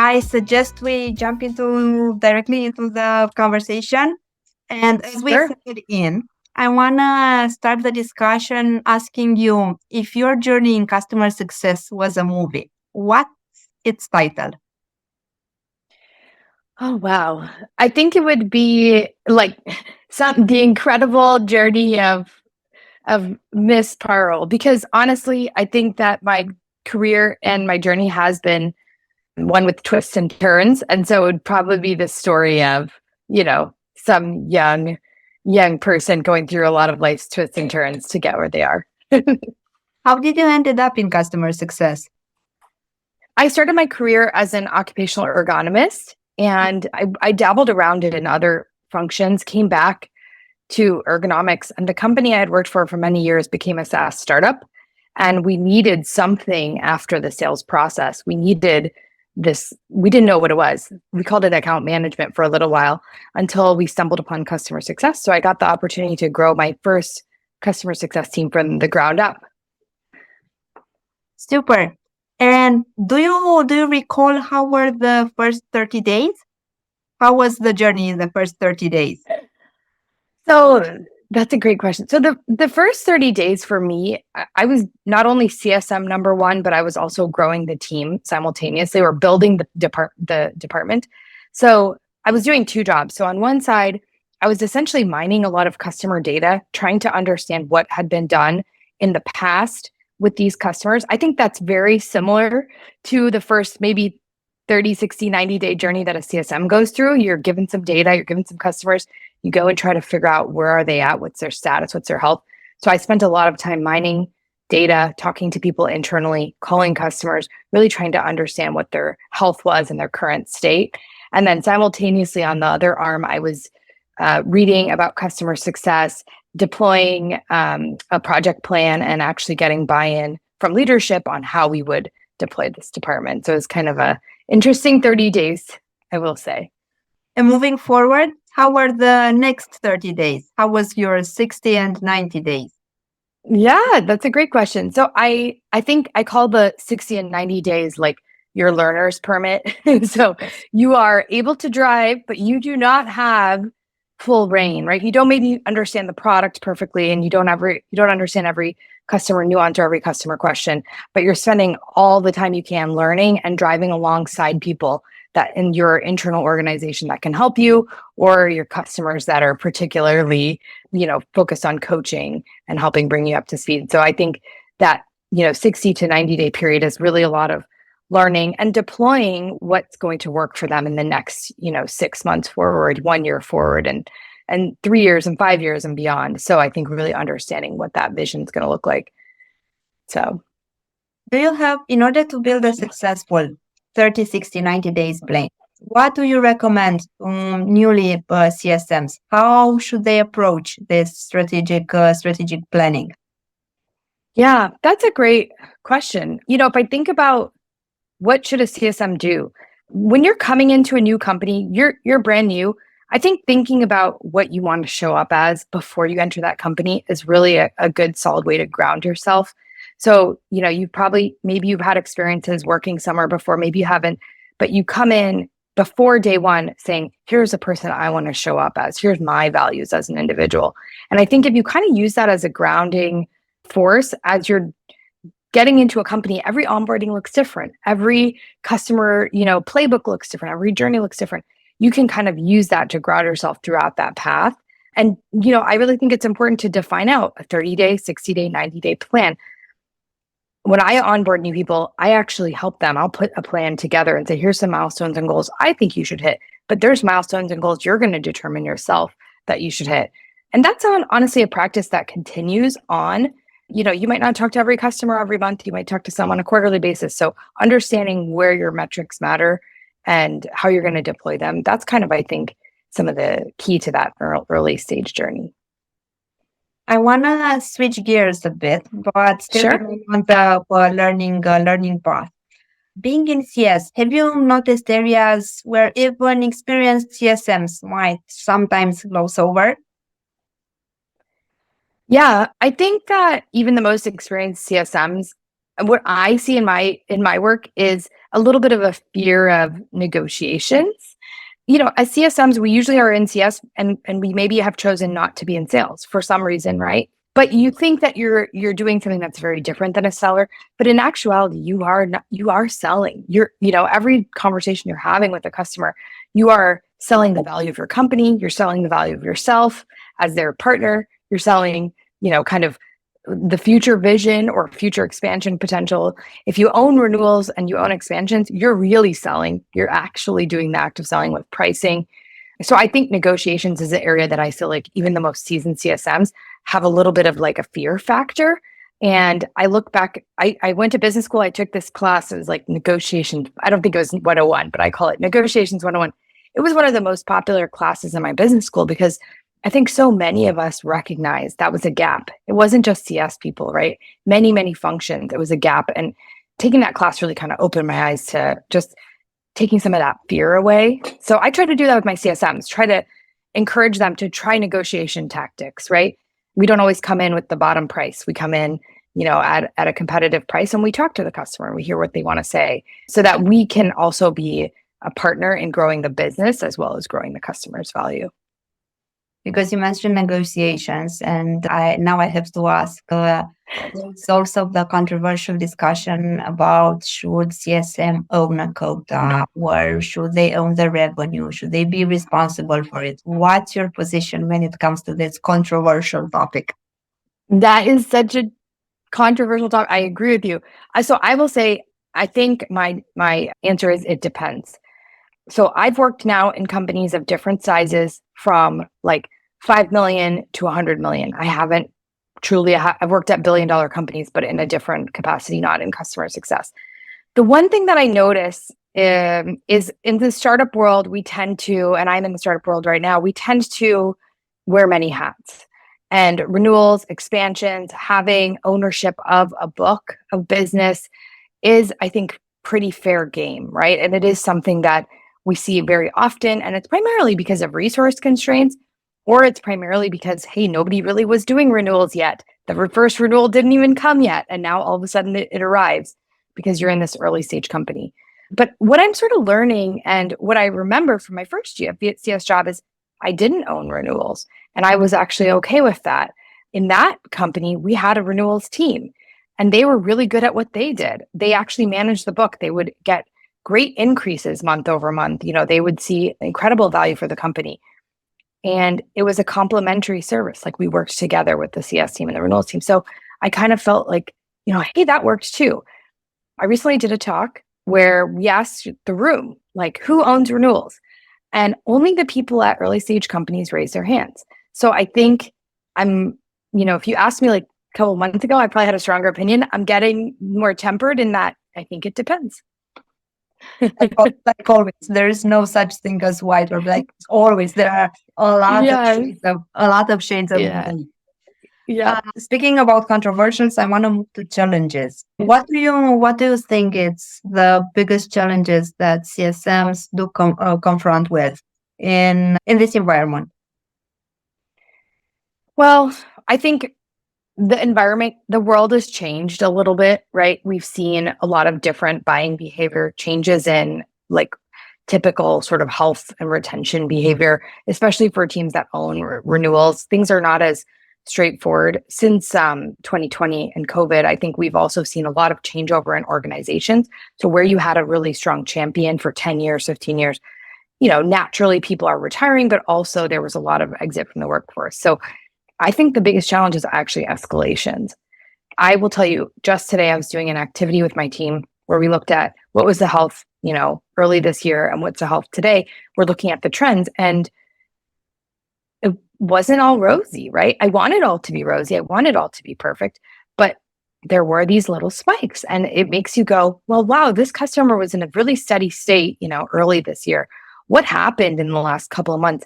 I suggest we jump directly into the conversation. And as we Sure. settle in, I want to start the discussion asking you if your journey in customer success was a movie, what's its title? Oh, wow. I think it would be like the incredible journey of Miss Parul, because honestly, I think that my career and my journey has been one with twists and turns. And so it would probably be the story of, some young person going through a lot of life's twists and turns to get where they are. How did you ended up in customer success? I started my career as an occupational ergonomist, and I dabbled around it in other functions, came back to ergonomics, and the company I had worked for many years became a SaaS startup. And we needed something after the sales process. We needed this, we didn't know what it was. We called it account management for a little while until we stumbled upon customer success. So I got the opportunity to grow my first customer success team from the ground up. Super. And do you recall how were the first 30 days? How was the journey in the first 30 days? So that's a great question. So the first 30 days for me, I was not only CSM number one, but I was also growing the team simultaneously, or building the department. So I was doing two jobs. So on one side, I was essentially mining a lot of customer data, trying to understand what had been done in the past with these customers. I think that's very similar to the first maybe 30, 60, 90-day journey that a CSM goes through. You're given some data, you're given some customers, you go and try to figure out where are they at, what's their status, what's their health. So I spent a lot of time mining data, talking to people internally, calling customers, really trying to understand what their health was and their current state. And then simultaneously on the other arm, I was reading about customer success, deploying a project plan, and actually getting buy-in from leadership on how we would deploy this department. So it's kind of a interesting 30 days, I will say. And moving forward, how were the next 30 days? How was your 60 and 90 days? Yeah, that's a great question. So I think I call the 60 and 90 days like your learner's permit. So you are able to drive, but you do not have full reign, right? You don't maybe understand the product perfectly, and you don't understand every customer nuance or every customer question, but you're spending all the time you can learning and driving alongside people that in your internal organization that can help you, or your customers that are particularly, focused on coaching and helping bring you up to speed. So I think that, 60 to 90-day period is really a lot of learning and deploying what's going to work for them in the next, 6 months forward, 1 year forward, and 3 years and 5 years and beyond. So I think really understanding what that vision is going to look like. So Do you have, in order to build a successful 30, 60, 90 days plan, what do you recommend newly CSMs? How should they approach this strategic planning? yeah, that's a great question. If I think about what should a CSM do when you're coming into a new company, you're brand new. I think thinking about what you want to show up as before you enter that company is really a good solid way to ground yourself. So, maybe you've had experiences working somewhere before, maybe you haven't, but you come in before day one saying, here's a person I want to show up as, here's my values as an individual. And I think if you kind of use that as a grounding force as you're getting into a company, every onboarding looks different. Every customer, playbook looks different. Every journey looks different. You can kind of use that to ground yourself throughout that path. And, I really think it's important to define out a 30-day, 60-day, 90-day plan. When I onboard new people, I actually help them. I'll put a plan together and say, here's some milestones and goals I think you should hit. But there's milestones and goals you're going to determine yourself that you should hit. And that's honestly a practice that continues on. You might not talk to every customer every month. You might talk to some on a quarterly basis. So understanding where your metrics matter and how you're going to deploy them, that's kind of, I think, some of the key to that early stage journey. I want to switch gears a bit, but still Sure. remain on the learning path. Being in CS, have you noticed areas where even experienced CSMs might sometimes gloss over? Yeah, I think that even the most experienced CSMs, what I see in my work is a little bit of a fear of negotiations. As CSMs, we usually are in CS and we maybe have chosen not to be in sales for some reason, right? But you think that you're doing something that's very different than a seller, but in actuality, you are not, you are selling. Every conversation you're having with a customer, you are selling the value of your company, you're selling the value of yourself as their partner, you're selling, kind of the future vision or future expansion potential. If you own renewals and you own expansions, you're really selling. You're actually doing the act of selling with pricing. So I think negotiations is an area that I feel like even the most seasoned CSMs have a little bit of like a fear factor. And I look back, I went to business school, I took this class, it was like negotiations. I don't think it was 101, but I call it negotiations 101. It was one of the most popular classes in my business school because I think so many of us recognized that was a gap. It wasn't just CS people, right? Many, many functions. It was a gap. And taking that class really kind of opened my eyes to just taking some of that fear away. So I try to do that with my CSMs, try to encourage them to try negotiation tactics, right? We don't always come in with the bottom price. We come in, at a competitive price and we talk to the customer. We hear what they want to say so that we can also be a partner in growing the business as well as growing the customer's value. Because you mentioned negotiations, and I have to ask. There's also the controversial discussion about should CSM own a quota or should they own the revenue? Should they be responsible for it? What's your position when it comes to this controversial topic? That is such a controversial topic. I agree with you. So I will say, I think my answer is it depends. So I've worked now in companies of different sizes from like 5 million to 100 million. I haven't truly, I've worked at $1 billion companies, but in a different capacity, not in customer success. The one thing that I notice is in the startup world, we tend to, and I'm in the startup world right now, we tend to wear many hats. And renewals, expansions, having ownership of a book of business is, I think, pretty fair game, right? And it is something that we see very often, and it's primarily because of resource constraints, or it's primarily because, hey, nobody really was doing renewals yet. The first renewal didn't even come yet, and now all of a sudden it arrives because you're in this early stage company. But what I'm sort of learning and what I remember from my first CS job is I didn't own renewals, and I was actually okay with that. In that company, we had a renewals team, and they were really good at what they did. They actually managed the book. They would get great increases month over month. They would see incredible value for the company. And it was a complementary service. Like we worked together with the CS team and the renewals team. So I kind of felt like, hey, that worked too. I recently did a talk where we asked the room, like, who owns renewals? And only the people at early stage companies raised their hands. So I think if you asked me like a couple of months ago, I probably had a stronger opinion. I'm getting more tempered in that I think it depends. like always, there is no such thing as white or black. Always there are a lot of shades of blue. Yeah. Speaking about controversials, I want to move to challenges. What do you think it's the biggest challenges that CSMs do confront with in this environment? Well, I think the environment, the world has changed a little bit, right? We've seen a lot of different buying behavior changes in like typical sort of health and retention behavior, especially for teams that own renewals. Things are not as straightforward. Since 2020 and COVID, I think we've also seen a lot of changeover in organizations. So where you had a really strong champion for 10 years, 15 years, naturally people are retiring, but also there was a lot of exit from the workforce. So I think the biggest challenge is actually escalations. I will tell you, just today I was doing an activity with my team where we looked at what was the health, early this year and what's the health today. We're looking at the trends and it wasn't all rosy, right? I want it all to be rosy. I want it all to be perfect, but there were these little spikes and it makes you go, well, wow, this customer was in a really steady state, early this year. What happened in the last couple of months?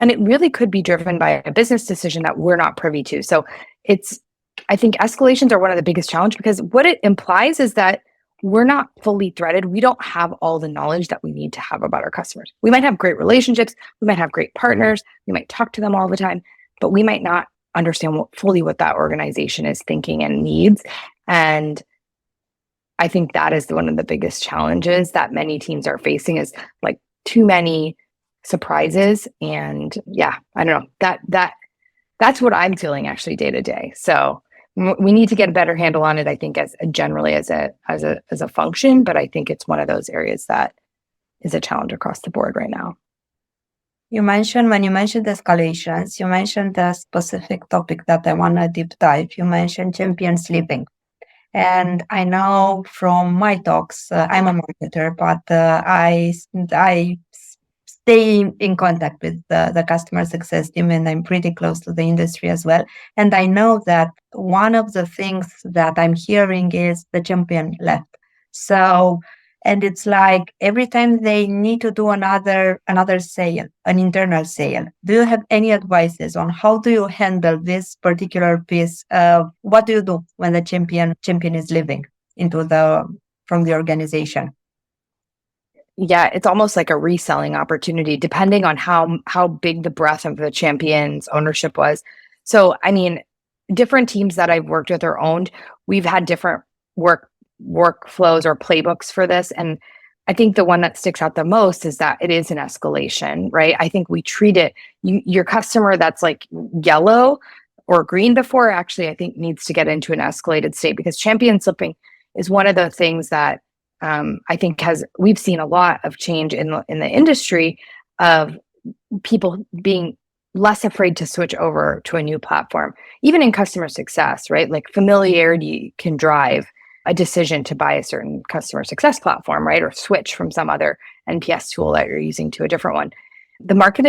And it really could be driven by a business decision that we're not privy to. So I think escalations are one of the biggest challenges because what it implies is that we're not fully threaded. We don't have all the knowledge that we need to have about our customers. We might have great relationships. We might have great partners. We might talk to them all the time, but we might not understand fully what that organization is thinking and needs. And I think that is one of the biggest challenges that many teams are facing, is like too many surprises. And yeah, I don't know, that's what I'm feeling actually day to day. So we need to get a better handle on it, I think, as generally as a function, but I think it's one of those areas that is a challenge across the board right now. When you mentioned escalations, you mentioned a specific topic that I want to deep dive. You mentioned champion sleeping. And I know from my talks, I'm a marketer, but I stay in contact with the customer success team, and I'm pretty close to the industry as well. And I know that one of the things that I'm hearing is the champion left. So, and it's like every time they need to do another sale, an internal sale. Do you have any advices on how do you handle this particular piece? What do you do when the champion is leaving from the organization? Yeah, it's almost like a reselling opportunity, depending on how big the breadth of the champion's ownership was. So, I mean, different teams that I've worked with or owned, we've had different workflows or playbooks for this. And I think the one that sticks out the most is that it is an escalation, right? I think we treat it, your customer that's like yellow or green before, actually, I think needs to get into an escalated state, because champion slipping is one of the things that I think we've seen a lot of change in the industry of people being less afraid to switch over to a new platform, even in customer success, right? Like familiarity can drive a decision to buy a certain customer success platform, right? Or switch from some other NPS tool that you're using to a different one. The market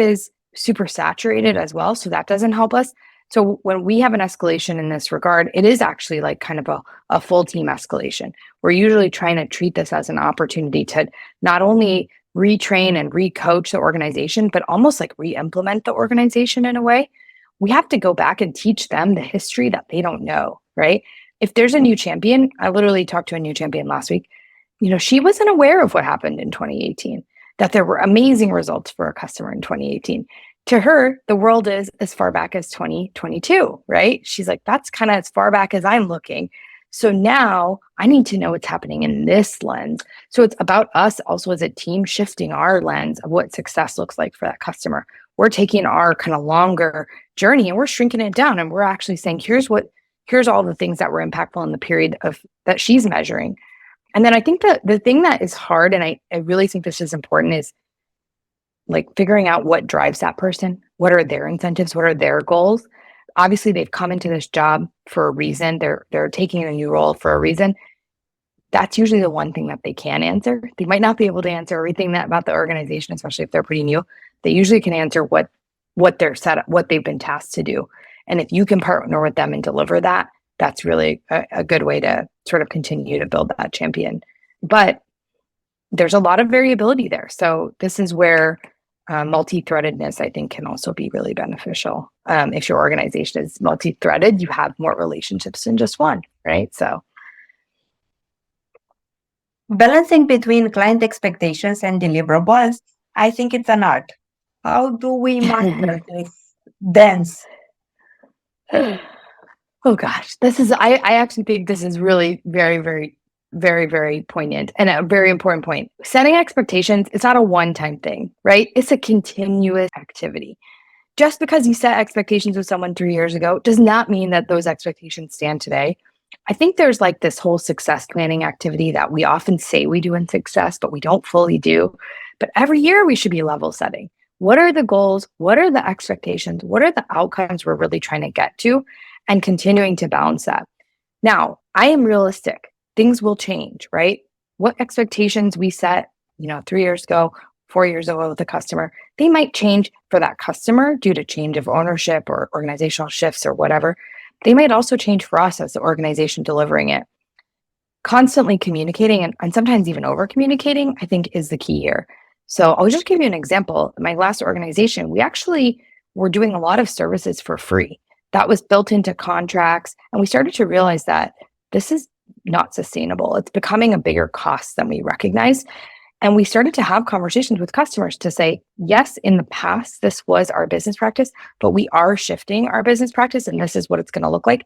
is super saturated as well, so that doesn't help us. So when we have an escalation in this regard, it is actually like kind of a full team escalation. We're usually trying to treat this as an opportunity to not only retrain and re-coach the organization, but almost like re-implement the organization in a way. We have to go back and teach them the history that they don't know, right? If there's a new champion, I literally talked to a new champion last week, she wasn't aware of what happened in 2018, that there were amazing results for a customer in 2018. To her, the world is as far back as 2022, right? She's like, that's kind of as far back as I'm looking. So now I need to know what's happening in this lens. So it's about us also as a team shifting our lens of what success looks like for that customer. We're taking our kind of longer journey and we're shrinking it down, and we're actually saying, here's all the things that were impactful in the period that she's measuring. And then I think that the thing that is hard, and I really think this is important, is like figuring out what drives that person. What are their incentives? What are their goals? Obviously, they've come into this job for a reason. They're taking a new role for a reason. That's usually the one thing that they can answer. They might not be able to answer everything about the organization, especially if they're pretty new. They usually can answer what they're set up, what they've been tasked to do. And if you can partner with them and deliver that, that's really a good way to sort of continue to build that champion. But there's a lot of variability there. So this is where multi-threadedness, I think, can also be really beneficial. If your organization is multi-threaded, you have more relationships than just one, right? So balancing between client expectations and deliverables, I think it's an art. How do we master this dance? Oh gosh, I actually think this is really very, very, very, very poignant and a very important point. Setting expectations, it's not a one-time thing, right? It's a continuous activity. Just because you set expectations with someone 3 years ago does not mean that those expectations stand today. I think there's like this whole success planning activity that we often say we do in success, but we don't fully do. But every year we should be level setting. What are the goals? What are the expectations? What are the outcomes we're really trying to get to? And continuing to balance that. Now, I am realistic. Things will change, right? What expectations we set, 3 years ago, 4 years ago with a customer, they might change for that customer due to change of ownership or organizational shifts or whatever. They might also change for us as the organization delivering it. Constantly communicating and sometimes even over communicating, I think, is the key here. So I'll just give you an example. In my last organization, we actually were doing a lot of services for free. That was built into contracts. And we started to realize that this is not sustainable. It's becoming a bigger cost than we recognize. And we started to have conversations with customers to say, yes, in the past, this was our business practice, but we are shifting our business practice and this is what it's going to look like.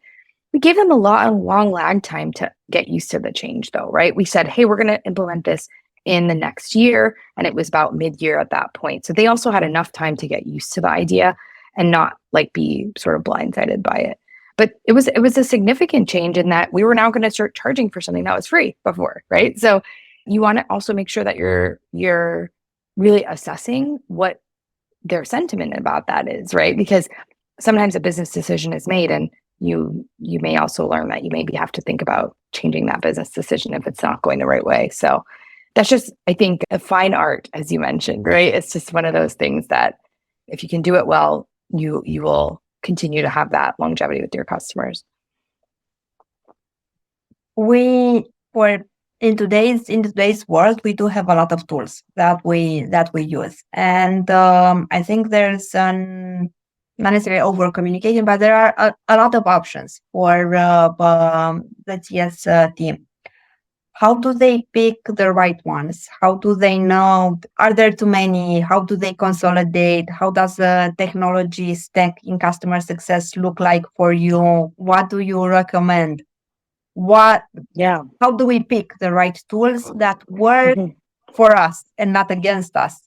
We gave them a long lag time to get used to the change though, right? We said, hey, we're going to implement this in the next year. And it was about mid-year at that point. So they also had enough time to get used to the idea and not like be sort of blindsided by it. But it was a significant change in that we were now going to start charging for something that was free before, right? So you want to also make sure that you're really assessing what their sentiment about that is, right? Because sometimes a business decision is made and you may also learn that you maybe have to think about changing that business decision if it's not going the right way. So that's just, I think, a fine art, as you mentioned, right? It's just one of those things that if you can do it well, you will continue to have that longevity with your customers. In today's world, we do have a lot of tools that we use, and I think there's not necessarily over communication, but there are a lot of options for the TS team. How do they pick the right ones? How do they know? Are there too many? How do they consolidate? How does the technology stack in customer success look like for you? What do you recommend? How do we pick the right tools that work for us and not against us?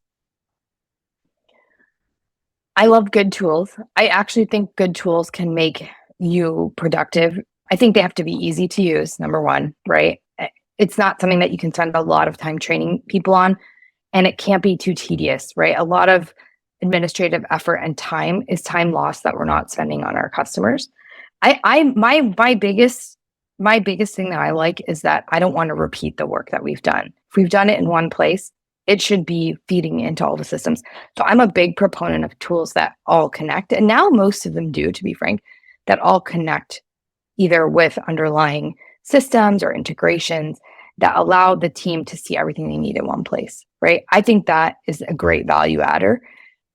I love good tools. I actually think good tools can make you productive. I think they have to be easy to use, number one, right? It's not something that you can spend a lot of time training people on, and it can't be too tedious, right? A lot of administrative effort and time is time lost that we're not spending on our customers. My biggest thing that I like is that I don't want to repeat the work that we've done. If we've done it in one place, it should be feeding into all the systems. So I'm a big proponent of tools that all connect. And now most of them do, to be frank, that all connect either with underlying systems or integrations that allow the team to see everything they need in one place, right? I think that is a great value adder.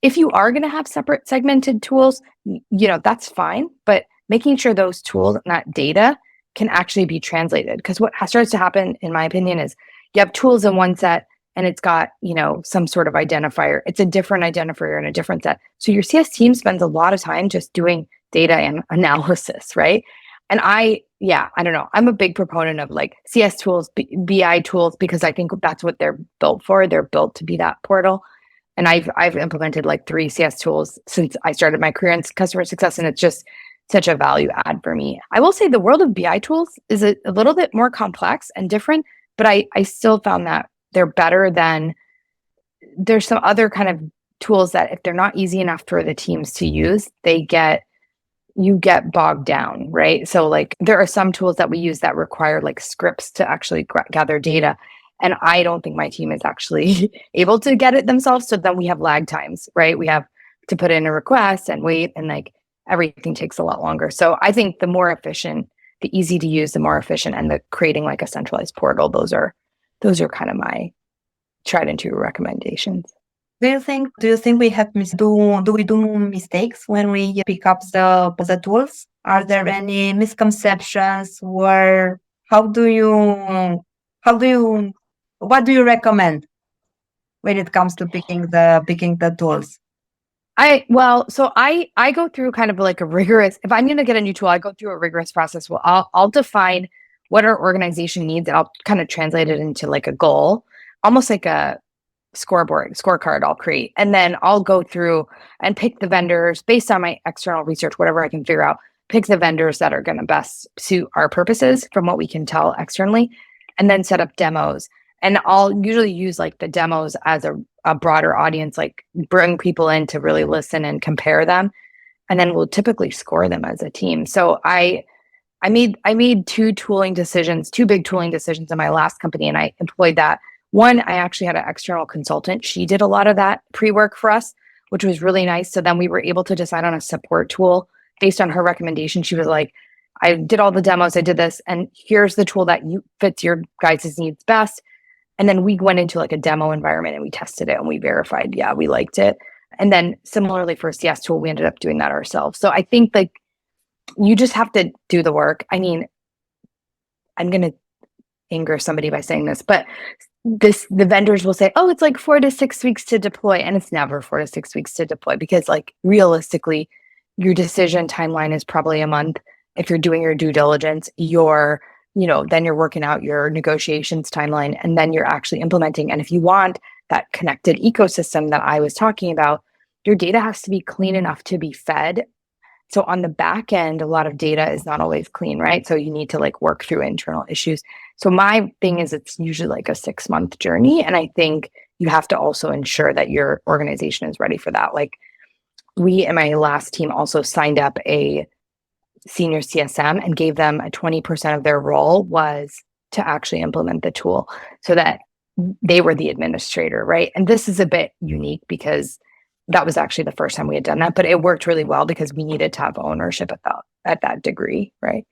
If you are going to have separate segmented tools, that's fine, but making sure those tools and that data can actually be translated. Because what starts to happen, in my opinion, is you have tools in one set and it's got, some sort of identifier. It's a different identifier in a different set. So your CS team spends a lot of time just doing data and analysis, right? And I don't know. I'm a big proponent of like CS tools, BI tools, because I think that's what they're built for. They're built to be that portal. And I've implemented like 3 CS tools since I started my career in customer success, and it's just such a value add for me. I will say the world of BI tools is a little bit more complex and different, but I still found that they're better than there's some other kind of tools that if they're not easy enough for the teams to use, you get bogged down, right? So like there are some tools that we use that require like scripts to actually gather data. And I don't think my team is actually able to get it themselves. So then we have lag times, right? We have to put in a request and wait, and like everything takes a lot longer. So I think the more efficient, the easy to use, the more efficient, and the creating like a centralized portal, those are kind of my tried and true recommendations. Do you think we have do we do mistakes when we pick up the tools? Are there any misconceptions, or what do you recommend when it comes to picking the tools? I go through kind of like a rigorous, if I'm going to get a new tool, I go through a rigorous process. Well, I'll define what our organization needs, and I'll kind of translate it into like a goal, almost like a scorecard I'll create. And then I'll go through and pick the vendors based on my external research, whatever I can figure out, pick the vendors that are going to best suit our purposes from what we can tell externally, and then set up demos. And I'll usually use like the demos as a broader audience, like bring people in to really listen and compare them. And then we'll typically score them as a team. So I made 2 big tooling decisions in my last company, and I employed that. One, I actually had an external consultant. She did a lot of that pre-work for us, which was really nice. So then we were able to decide on a support tool based on her recommendation. She was like, I did all the demos, I did this, and here's the tool that fits your guys' needs best. And then we went into like a demo environment and we tested it and we verified, yeah, we liked it. And then similarly for a CS tool, we ended up doing that ourselves. So I think like you just have to do the work. I mean, I'm going to anger somebody by saying this, but the vendors will say, oh, it's like 4 to 6 weeks to deploy. And it's never 4 to 6 weeks to deploy, because like realistically, your decision timeline is probably a month. if you're doing your due diligence, then you're working out your negotiations timeline, and then you're actually implementing. And if you want that connected ecosystem that I was talking about, your data has to be clean enough to be fed. So on the back end, a lot of data is not always clean, right? So you need to like work through internal issues. So my thing is it's usually like a 6-month journey. And I think you have to also ensure that your organization is ready for that. Like we in my last team also signed up a senior CSM and gave them a 20% of their role was to actually implement the tool so that they were the administrator, right? And this is a bit unique because that was actually the first time we had done that, but it worked really well because we needed to have ownership at that degree, right?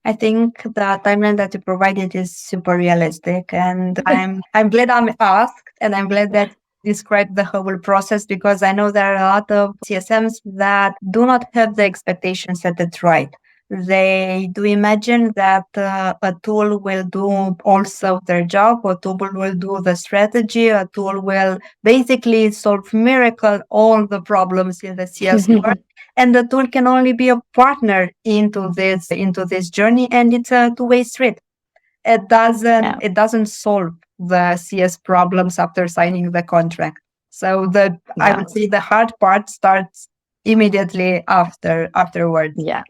I think the timeline that you provided is super realistic, and I'm glad I'm asked, and I'm glad that you described the whole process, because I know there are a lot of CSMs that do not have the expectations that it's right. They do imagine that a tool will do also their job, a tool will do the strategy, a tool will basically solve miracle all the problems in the CS world. And the tool can only be a partner into this journey, and it's a two-way street. It doesn't solve the CS problems after signing the contract. So I would say the hard part starts immediately afterwards. Yeah.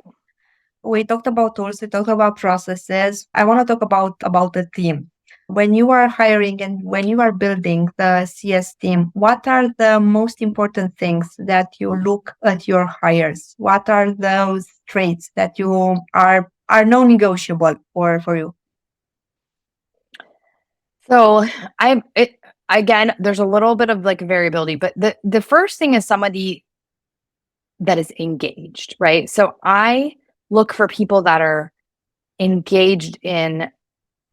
We talked about tools, we talked about processes. I want to talk about the team. When you are hiring and when you are building the CS team, what are the most important things that you look at your hires? What are those traits that you are non-negotiable for you? So again, there's a little bit of like variability, but the first thing is somebody that is engaged, right? So I look for people that are engaged in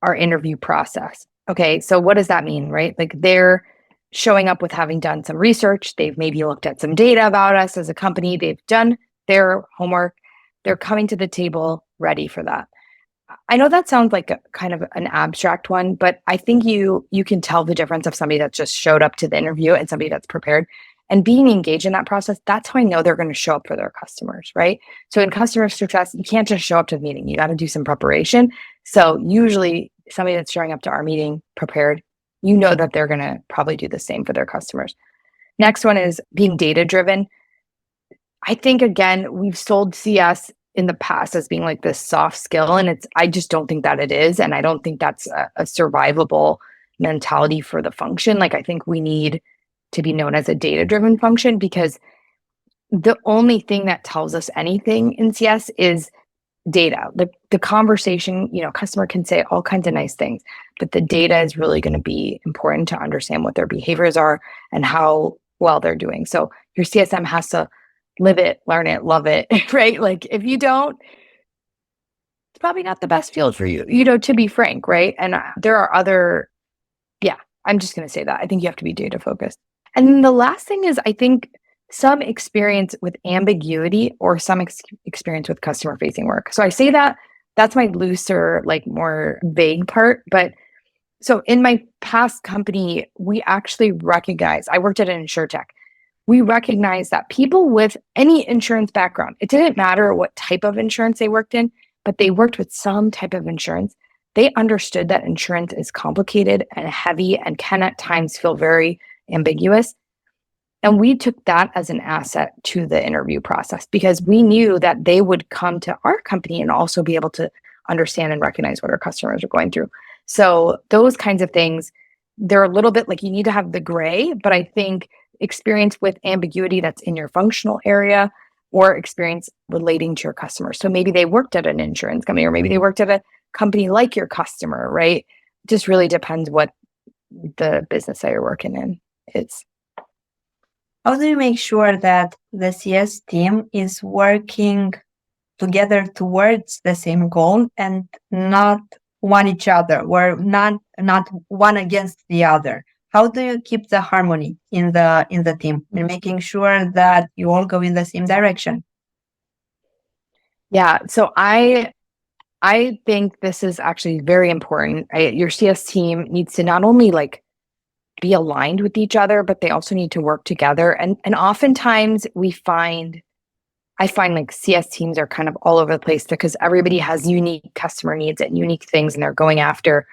our interview process. Okay, so what does that mean, right? Like they're showing up with having done some research. They've maybe looked at some data about us as a company. They've done their homework. They're coming to the table ready for that. I know that sounds like kind of an abstract one, but I think you can tell the difference of somebody that just showed up to the interview and somebody that's prepared. And being engaged in that process, that's how I know they're going to show up for their customers, right? So in customer success, you can't just show up to the meeting. You got to do some preparation. So usually somebody that's showing up to our meeting prepared, you know that they're going to probably do the same for their customers. Next one is being data-driven. I think, again, we've sold CS in the past as being like this soft skill, and I just don't think that it is. And I don't think that's a survivable mentality for the function. Like, I think we need to be known as a data-driven function, because the only thing that tells us anything in CS is data. The conversation, customer can say all kinds of nice things, but the data is really going to be important to understand what their behaviors are and how well they're doing. So your CSM has to live it, learn it, love it, right? Like if you don't, it's probably not the best field for you, to be frank, right? And there are I'm just going to say that. I think you have to be data focused. And then the last thing is, I think some experience with ambiguity or some experience with customer facing work. So I say that's my looser, like more vague part. But so in my past company, we actually I worked at an insurtech. We recognized that people with any insurance background, it didn't matter what type of insurance they worked in, but they worked with some type of insurance. They understood that insurance is complicated and heavy and can at times feel very ambiguous. And we took that as an asset to the interview process, because we knew that they would come to our company and also be able to understand and recognize what our customers are going through. So those kinds of things, they're a little bit like you need to have the gray, but I think experience with ambiguity that's in your functional area or experience relating to your customer. So maybe they worked at an insurance company, or maybe they worked at a company like your customer, right? It just really depends what the business that you're working in is. How do you make sure that the CS team is working together towards the same goal and not one each other, or not one against the other? How do you keep the harmony in the team and making sure that you all go in the same direction? Yeah, so I think this is actually very important. Your CS team needs to not only like be aligned with each other, but they also need to work together. And oftentimes we find, I find like CS teams are kind of all over the place because everybody has unique customer needs and unique things, and they're going after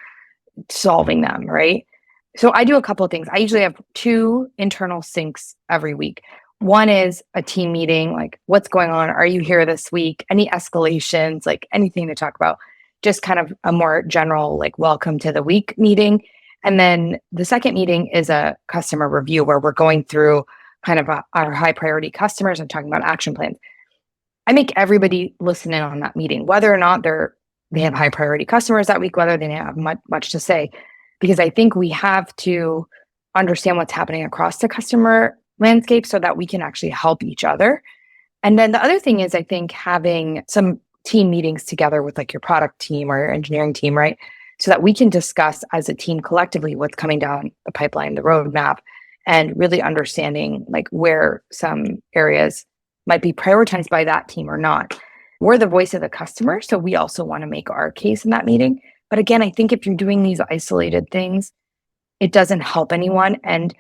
solving them, right? So I do a couple of things. I usually have 2 internal syncs every week. One is a team meeting, like what's going on? Are you here this week? Any escalations, like anything to talk about? Just kind of a more general, like welcome to the week meeting. And then the second meeting is a customer review where we're going through kind of our high priority customers and talking about action plans. I make everybody listen in on that meeting, whether or not they have high priority customers that week, whether they have much to say, because I think we have to understand what's happening across the customer landscape so that we can actually help each other. And then the other thing is, I think having some team meetings together with like your product team or your engineering team, right? So that we can discuss as a team collectively what's coming down the pipeline, the roadmap, and really understanding like where some areas might be prioritized by that team or not. We're the voice of the customer, so we also want to make our case in that meeting. But again, I think if you're doing these isolated things, it doesn't help anyone. And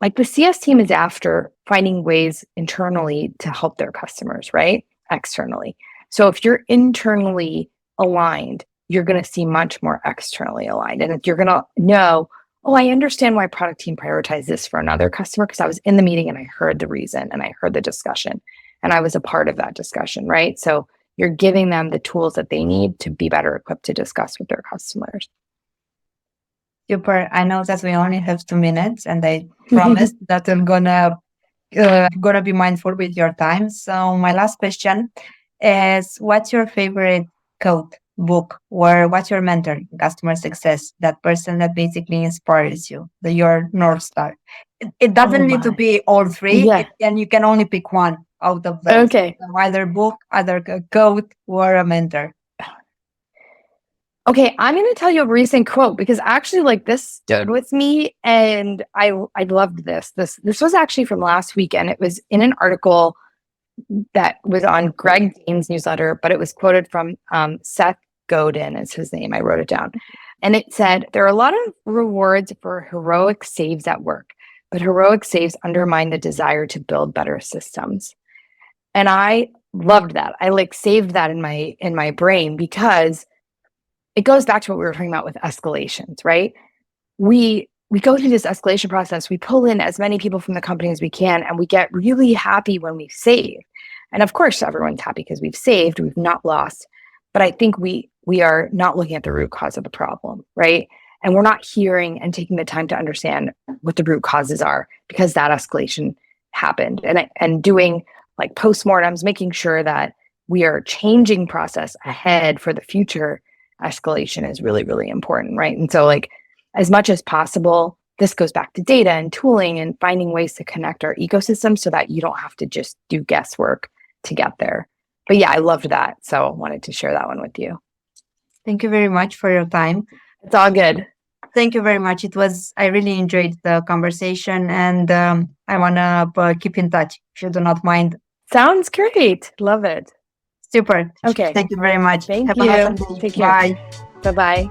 like the CS team is after finding ways internally to help their customers, right? Externally. So if you're internally aligned, you're going to see much more externally aligned. And you're going to know, oh, I understand why product team prioritized this for another customer because I was in the meeting and I heard the reason and I heard the discussion and I was a part of that discussion, right? So you're giving them the tools that they need to be better equipped to discuss with their customers. Super. I know that we only have 2 minutes, and I promised that I'm gonna be mindful with your time. So my last question is, what's your favorite quote, book, or what's your mentor in customer success? That person that basically inspires you, your North Star. It doesn't need to be all 3, Yeah. and you can only pick one out of those. Okay. So either book, either a quote, or a mentor. Okay, I'm going to tell you a recent quote because actually like this stood with me and I loved this. This was actually from last week and it was in an article that was on Greg Dean's newsletter, but it was quoted from Seth Godin is his name. I wrote it down. And it said, there are a lot of rewards for heroic saves at work, but heroic saves undermine the desire to build better systems. And I loved that. I like saved that in my brain because it goes back to what we were talking about with escalations, right? We go through this escalation process, we pull in as many people from the company as we can, and we get really happy when we save. And of course, everyone's happy because we've saved, we've not lost. But I think we are not looking at the root cause of the problem, right? And we're not hearing and taking the time to understand what the root causes are because that escalation happened. And doing like postmortems, making sure that we are changing process ahead for the future escalation is really, really important, right? And so like as much as possible, this goes back to data and tooling and finding ways to connect our ecosystem so that you don't have to just do guesswork to get there. But yeah, I loved that. So I wanted to share that one with you. Thank you very much for your time. It's all good. Thank you very much. I really enjoyed the conversation and I want to keep in touch if you do not mind. Sounds great. Love it. Super. Okay. Thank you very much. Thank Have you. a awesome day. Take care. Bye. Bye-bye.